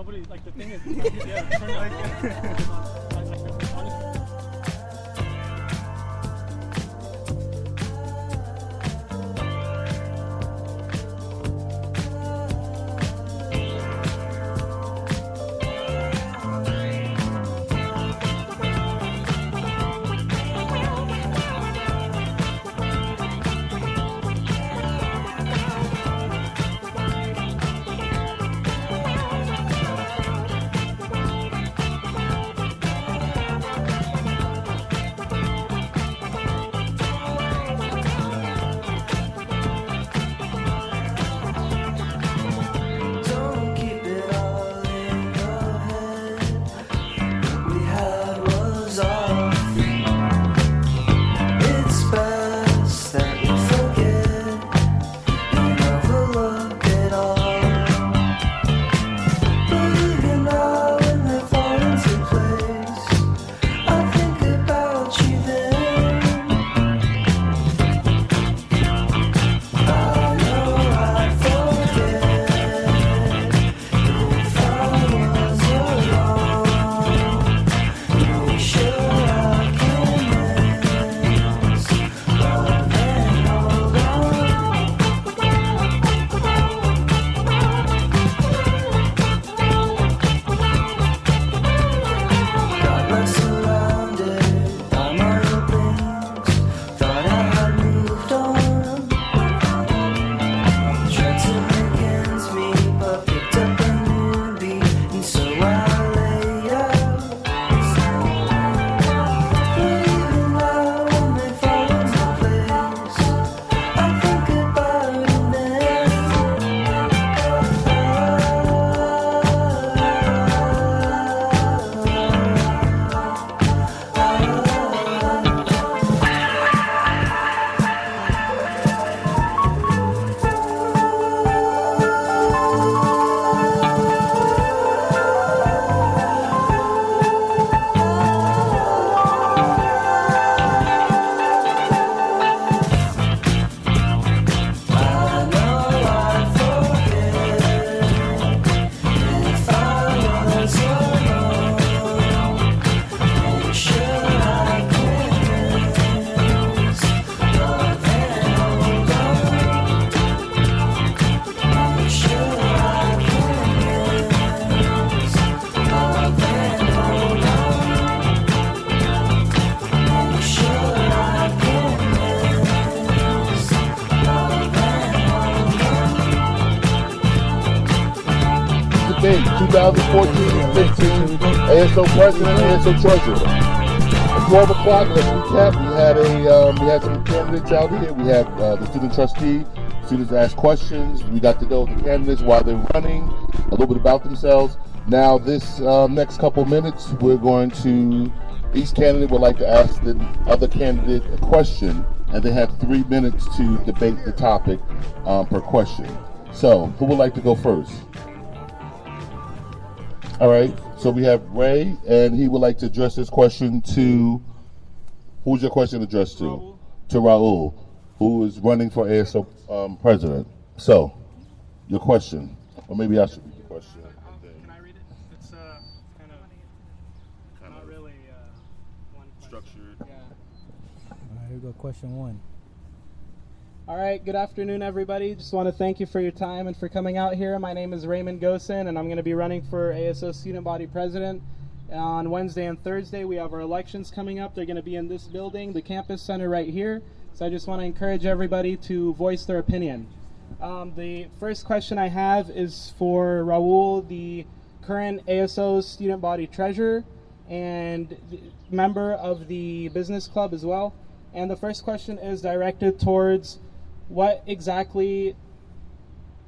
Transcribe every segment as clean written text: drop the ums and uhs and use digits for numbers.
nobody, like, the thing is, yeah, turn it honestly. Debate 2014-15 ASO President, ASO Treasurer. At 12 o'clock, let's recap. We had some candidates out here. We had the student trustee. Students asked questions. We got to know the candidates while they're running, a little bit about themselves. Now, this next couple minutes, we're going to, each candidate would like to ask the other candidate a question, and they have 3 minutes to debate the topic per question. So, who would like to go first? All right, so we have Ray, and he would like to address his question to, who's your question addressed to? Raul. To Raul, who is running for ASO president. So, your question, or maybe I should read the question. Can I read it? It's kind of not really one question. Structured. Yeah. All right, here we go. Question 1. All right, good afternoon, everybody. Just want to thank you for your time and for coming out here. My name is Raymond Gosen, and I'm going to be running for ASO Student Body President. On Wednesday and Thursday, we have our elections coming up. They're going to be in this building, the campus center right here. So I just want to encourage everybody to voice their opinion. The first question I have is for Raul, the current ASO Student Body Treasurer and member of the business club as well. And the first question is directed towards what exactly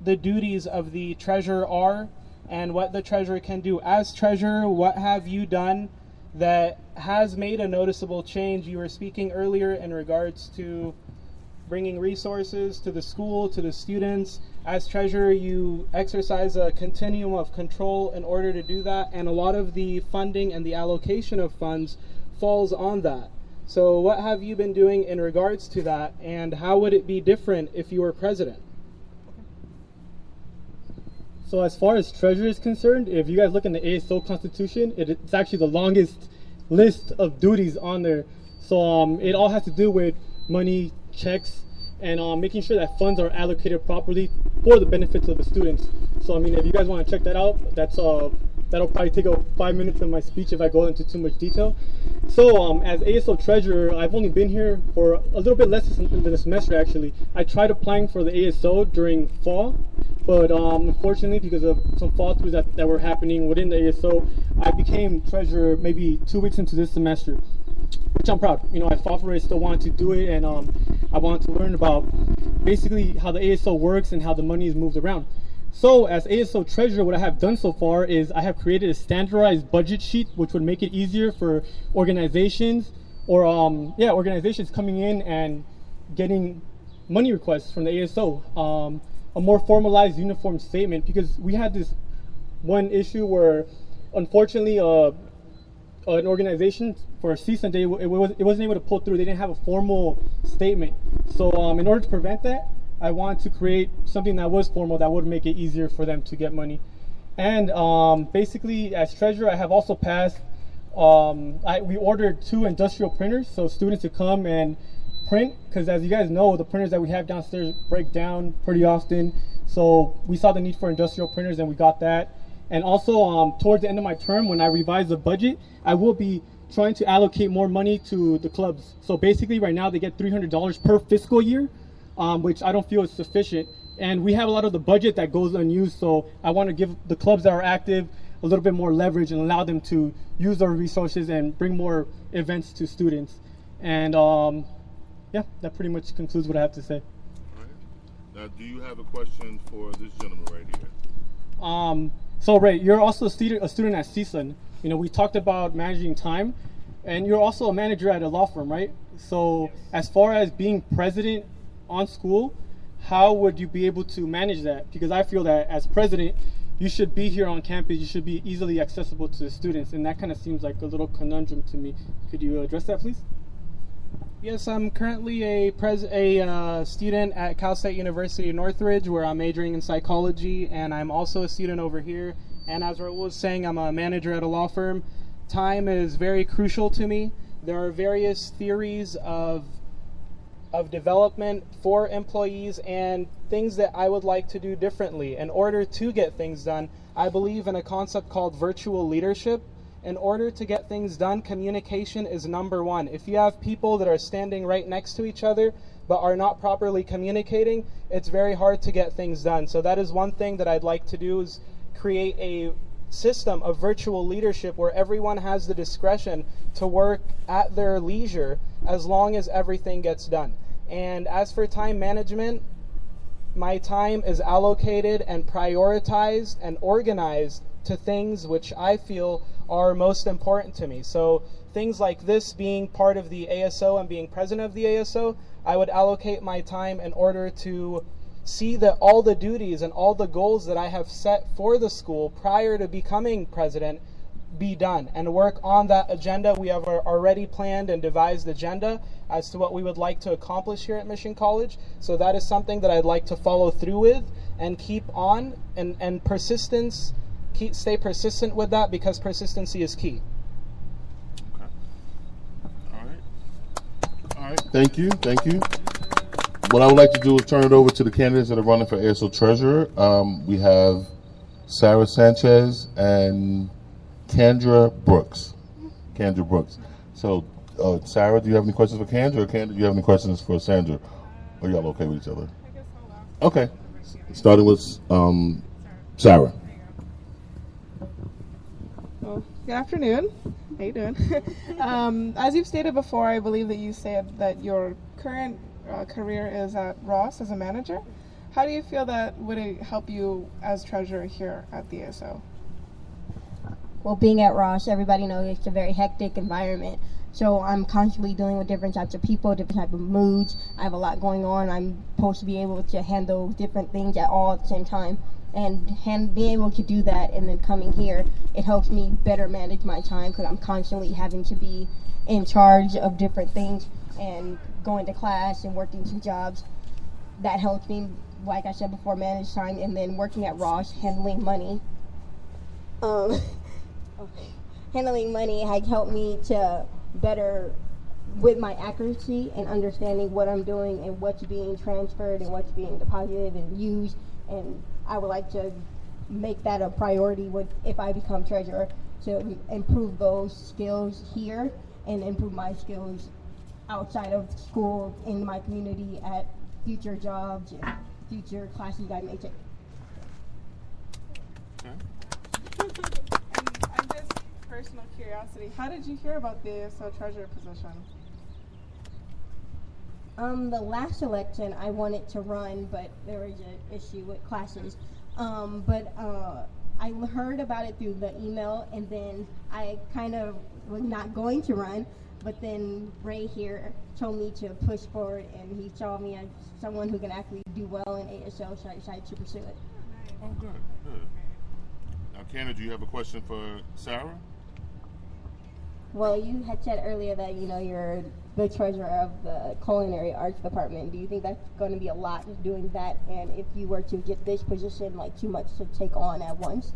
the duties of the treasurer are and what the treasurer can do. As treasurer, what have you done that has made a noticeable change? You were speaking earlier in regards to bringing resources to the school, to the students. As treasurer, you exercise a continuum of control in order to do that, and a lot of the funding and the allocation of funds falls on that. So what have you been doing in regards to that, and how would it be different if you were president? So as far as treasurer is concerned, if you guys look in the ASO Constitution, it's actually the longest list of duties on there. So it all has to do with money, checks, and making sure that funds are allocated properly for the benefits of the students. So I mean, if you guys want to check that out, that'll probably take up 5 minutes of my speech if I go into too much detail. So as ASO treasurer, I've only been here for a little bit less than a semester actually. I tried applying for the ASO during fall, but unfortunately because of some fall throughs that were happening within the ASO, I became treasurer maybe 2 weeks into this semester, which I'm proud. You know, I fought for it, still wanted to do it, and I wanted to learn about basically how the ASO works and how the money is moved around. So as ASO treasurer, what I have done so far is I have created a standardized budget sheet, which would make it easier for organizations or organizations coming in and getting money requests from the ASO. A more formalized, uniform statement, because we had this one issue where, unfortunately, an organization for a season day, it wasn't able to pull through. They didn't have a formal statement. So in order to prevent that, I wanted to create something that was formal that would make it easier for them to get money. And basically, as treasurer, I have also passed, we ordered 2 industrial printers so students could come and print, because as you guys know, the printers that we have downstairs break down pretty often. So we saw the need for industrial printers and we got that. And also towards the end of my term, when I revise the budget, I will be trying to allocate more money to the clubs. So basically right now they get $300 per fiscal year, which I don't feel is sufficient. And we have a lot of the budget that goes unused, so I want to give the clubs that are active a little bit more leverage and allow them to use their resources and bring more events to students. And yeah, that pretty much concludes what I have to say. All right. Now, do you have a question for this gentleman right here? So Ray, you're also a student at CSUN. You know, we talked about managing time, and you're also a manager at a law firm, right? So as far as being president on school, how would you be able to manage that? Because I feel that as president, you should be here on campus, you should be easily accessible to the students, and that kind of seems like a little conundrum to me. Could you address that, please? Yes, I'm currently a student at Cal State University Northridge, where I'm majoring in psychology, and I'm also a student over here. And as Raul was saying, I'm a manager at a law firm. Time is very crucial to me. There are various theories of development for employees and things that I would like to do differently. In order to get things done, I believe in a concept called virtual leadership. In order to get things done, communication is number one. If you have people that are standing right next to each other but are not properly communicating, it's very hard to get things done. So that is one thing that I'd like to do, is create a system of virtual leadership where everyone has the discretion to work at their leisure as long as everything gets done. And as for time management, my time is allocated and prioritized and organized to things which I feel are most important to me. So things like this, being part of the ASO and being president of the ASO, I would allocate my time in order to see that all the duties and all the goals that I have set for the school prior to becoming president be done, and work on that agenda. We have our already planned and devised agenda as to what we would like to accomplish here at Mission College. So that is something that I'd like to follow through with and keep on, and stay persistent with that, because persistency is key. Okay. All right. Thank you. What I would like to do is turn it over to the candidates that are running for ASO treasurer. We have Sarah Sanchez and Kendra Brooks. So, Sarah, do you have any questions for Kendra, or Kendra, do you have any questions for Sandra? Are y'all okay with each other? I guess I'll ask. Okay. Starting with Sarah. Well, good afternoon. How you doing? As you've stated before, I believe that you said that your current career is at Ross as a manager. How do you feel that would it help you as treasurer here at the ASO? Well, being at Ross, everybody knows it's a very hectic environment. So I'm constantly dealing with different types of people, different types of moods. I have a lot going on. I'm supposed to be able to handle different things all at the same time. And being able to do that and then coming here, it helps me better manage my time, because I'm constantly having to be in charge of different things and going to class and working 2 jobs. That helps me like I said before, manage time, and then working at Ross, handling money. Handling money has helped me to better with my accuracy and understanding what I'm doing and what's being transferred and what's being deposited and used. And I would like to make that a priority if I become treasurer, to improve those skills here and improve my skills outside of school, in my community, at future jobs and future classes I may take. And just personal curiosity, how did you hear about the ASO treasurer position? The last election I wanted to run, but there was an issue with classes. I heard about it through the email, and then I kind of was not going to run, but then Ray here told me to push forward, and he saw me as someone who can actually do well in ASO, so I decided to pursue it. Oh, good, good. Now, Canna, do you have a question for Sarah? Well, you had said earlier that, you're the treasurer of the culinary arts department. Do you think that's going to be a lot doing that? And if you were to get this position, too much to take on at once?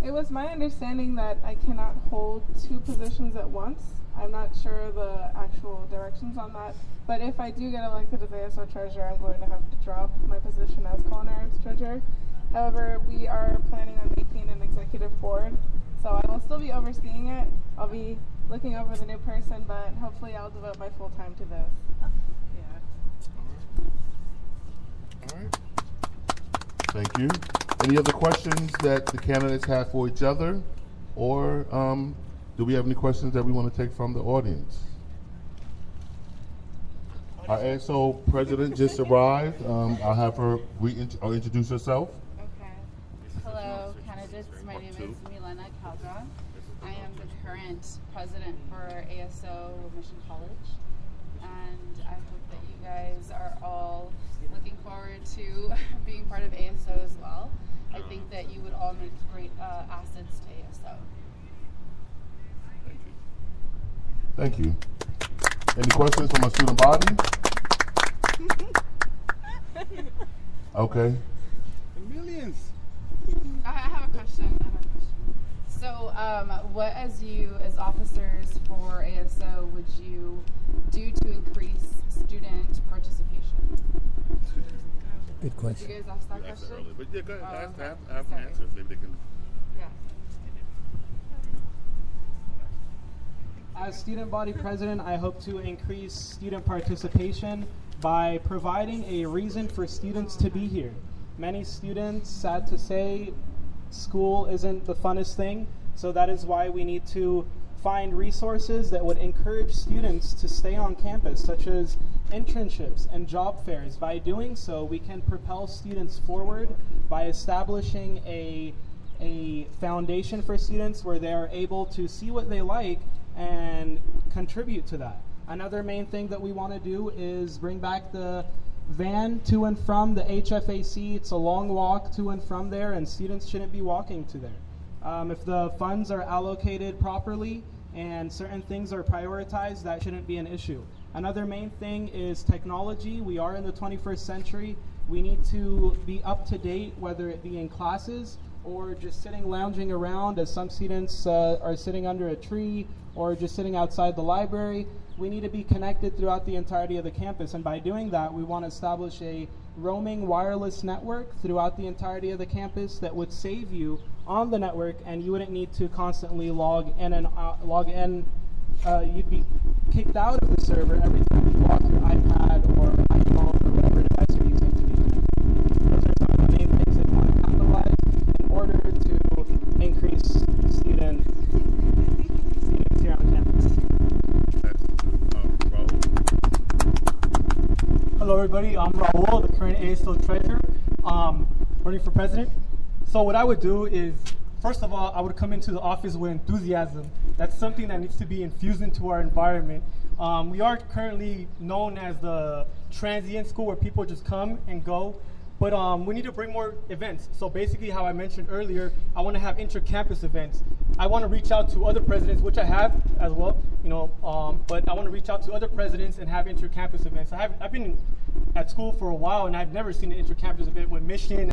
It was my understanding that I cannot hold two positions at once. I'm not sure the actual directions on that. But if I do get elected as ASO treasurer, I'm going to have to drop my position as culinary arts treasurer. However, we are planning on making an executive board, so I will still be overseeing it. I'll be looking over the new person, but hopefully I'll devote my full time to this. Yeah. All right. Thank you. Any other questions that the candidates have for each other? Or do we have any questions that we want to take from the audience? Our ASO president just arrived. I'll have her introduce herself. Okay. Hello, candidates. My name is Milena Calderon. I am the current president for ASO Mission College, and I hope that you guys are all looking forward to being part of ASO as well. I think that you would all make great assets to ASO. Thank you. Any questions from our student body? Okay. Millions. I have a question. So, what as officers for ASO would you do to increase student participation? Good question. Did you guys ask that You asked that question? earlier, but yeah, go ahead. Okay. Have them Sorry. answer. Maybe they can. Yeah. As student body president, I hope to increase student participation by providing a reason for students to be here. Many students, sad to say, school isn't the funnest thing, so that is why we need to find resources that would encourage students to stay on campus, such as internships and job fairs. By doing so, we can propel students forward by establishing a foundation for students where they are able to see what they like and contribute to that. Another main thing that we want to do is bring back the van to and from the HFAC. It's a long walk to and from there, and students shouldn't be walking to there. If the funds are allocated properly and certain things are prioritized, that shouldn't be an issue. Another main thing is technology. We are in the 21st century. We need to be up to date, whether it be in classes or just sitting lounging around, as some students are sitting under a tree or just sitting outside the library. We need to be connected throughout the entirety of the campus, and by doing that, we want to establish a roaming wireless network throughout the entirety of the campus that would save you on the network, and you wouldn't need to constantly log in and log in. You'd be kicked out of the server every time you log your iPad or iPhone or whatever device you're using to be connected. Those are some of the main things that we want to capitalize in order to increase students here on campus. Hello everybody, I'm Raul, the current ASO treasurer, running for president. So what I would do is, first of all, I would come into the office with enthusiasm. That's something that needs to be infused into our environment. We are currently known as the transient school where people just come and go, but we need to bring more events. So basically how I mentioned earlier, I want to have inter-campus events. I want to reach out to other presidents, which I have as well, but I want to reach out to other presidents and have inter-campus events. I've been at school for a while, and I've never seen an inter-campus event when Mission